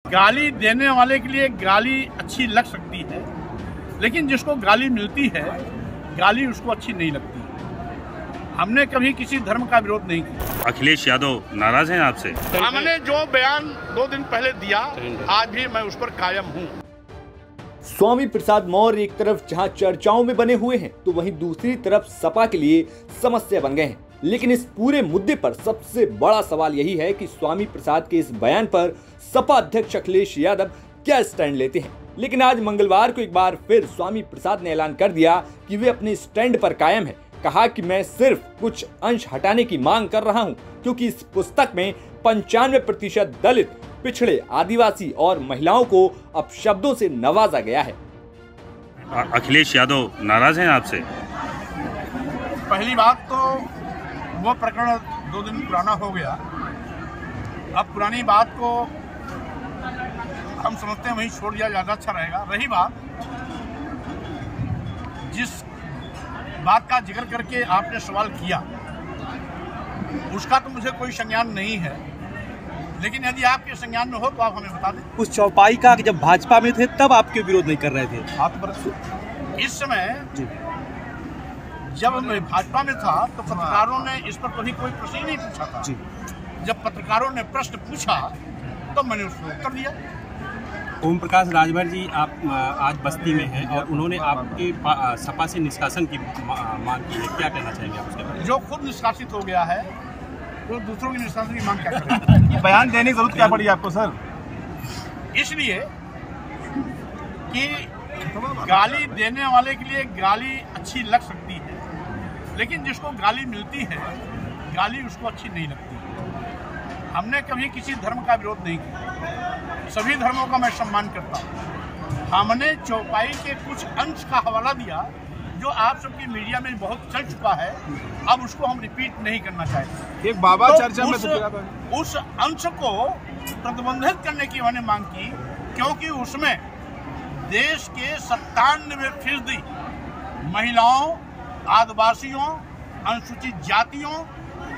गाली देने वाले के लिए गाली अच्छी लग सकती है, लेकिन जिसको गाली मिलती है गाली उसको अच्छी नहीं लगती। हमने कभी किसी धर्म का विरोध नहीं किया। अखिलेश यादव नाराज हैं आपसे? हमने जो बयान 2 दिन पहले दिया, आज भी मैं उस पर कायम हूँ। स्वामी प्रसाद मौर्य एक तरफ जहां चर्चाओं में बने हुए हैं, तो वहीं दूसरी तरफ सपा के लिए समस्या बन गए हैं। लेकिन इस पूरे मुद्दे पर सबसे बड़ा सवाल यही है कि स्वामी प्रसाद के इस बयान पर सपा अध्यक्ष अखिलेश यादव क्या स्टैंड लेते हैं। लेकिन आज मंगलवार को एक बार फिर स्वामी प्रसाद ने ऐलान कर दिया कि वे अपने स्टैंड पर कायम हैं। कहा कि मैं सिर्फ कुछ अंश हटाने की मांग कर रहा हूं, क्योंकि इस पुस्तक में 95% दलित, पिछड़े, आदिवासी और महिलाओं को अपशब्दों से नवाजा गया है। अखिलेश यादव नाराज हैं आपसे? पहली बात तो वो प्रकरण 2 दिन पुराना हो गया। अब पुरानी बात को हम समझते हैं वहीं छोड़ दिया ज़्यादा अच्छा रहेगा। रही बात, जिस बात का जिक्र करके आपने सवाल किया उसका तो मुझे कोई संज्ञान नहीं है, लेकिन यदि आपके संज्ञान में हो तो आप हमें बता दें। उस चौपाई का जब भाजपा में थे तब आपके विरोध नहीं कर रहे थे आप? इस समय जब मैं भाजपा में था तो पत्रकारों ने इस पर कभी कोई प्रश्न नहीं पूछा था। जब पत्रकारों ने प्रश्न पूछा तो मैंने उसको उत्तर दिया। ओम प्रकाश राजभर जी आप आज बस्ती में हैं और उन्होंने आपके सपा से निष्कासन की मांग की है, क्या कहना चाहेंगे आप उसके बारे में? जो खुद निष्कासित हो गया है तो दूसरों की निष्कासन की मांग क्या करेगा? बयान देने की जरूरत क्या पड़ी आपको सर? इसलिए कि गाली देने वाले के लिए गाली अच्छी लग सकती है, लेकिन जिसको गाली मिलती है गाली उसको अच्छी नहीं लगती। हमने कभी किसी धर्म का विरोध नहीं किया, सभी धर्मों का मैं सम्मान करता हूँ। हमने चौपाई के कुछ अंश का हवाला दिया जो आप सबकी मीडिया में बहुत चल चुका है, अब उसको हम रिपीट नहीं करना चाहते। एक बाबा तो चर्चा में उस अंश को प्रतिबंधित करने की मैंने मांग की, क्योंकि उसमें देश के 97% महिलाओं, आदिवासियों, अनुसूचित जातियों,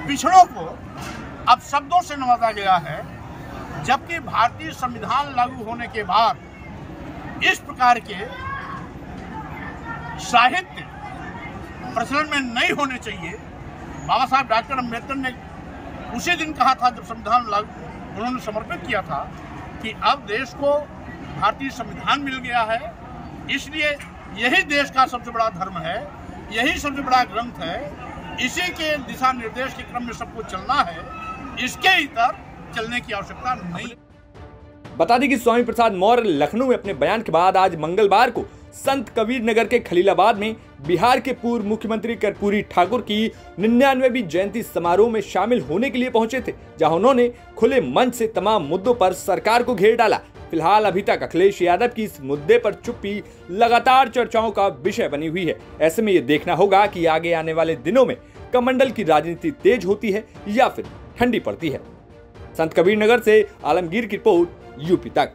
पिछड़ों को अब शब्दों से नवाजा गया है, जबकि भारतीय संविधान लागू होने के बाद इस प्रकार के साहित्य प्रचलन में नहीं होने चाहिए। बाबा साहब डॉक्टर अम्बेडकर ने उसी दिन कहा था जब संविधान लागू उन्होंने समर्पित किया था कि अब देश को भारतीय संविधान मिल गया है, इसलिए यही देश का सबसे बड़ा धर्म है, यही सबसे बड़ा ग्रंथ है, इसी के दिशा निर्देश के क्रम में सबको चलना है, इसके इतर चलने की आवश्यकता नहीं। बता दें कि स्वामी प्रसाद मौर्य लखनऊ में अपने बयान के बाद आज मंगलवार को संत कबीर नगर के खलीलाबाद में बिहार के पूर्व मुख्यमंत्री कर्पूरी ठाकुर की 99वीं जयंती समारोह में शामिल होने के लिए पहुंचे थे, जहां उन्होंने खुले मंच से तमाम मुद्दों पर सरकार को घेर डाला। फिलहाल अभी तक अखिलेश यादव की इस मुद्दे पर चुप्पी लगातार चर्चाओं का विषय बनी हुई है। ऐसे में ये देखना होगा कि आगे आने वाले दिनों में कमंडल की राजनीति तेज होती है या फिर ठंडी पड़ती है। संत कबीर नगर से आलमगीर की रिपोर्ट, यूपी तक।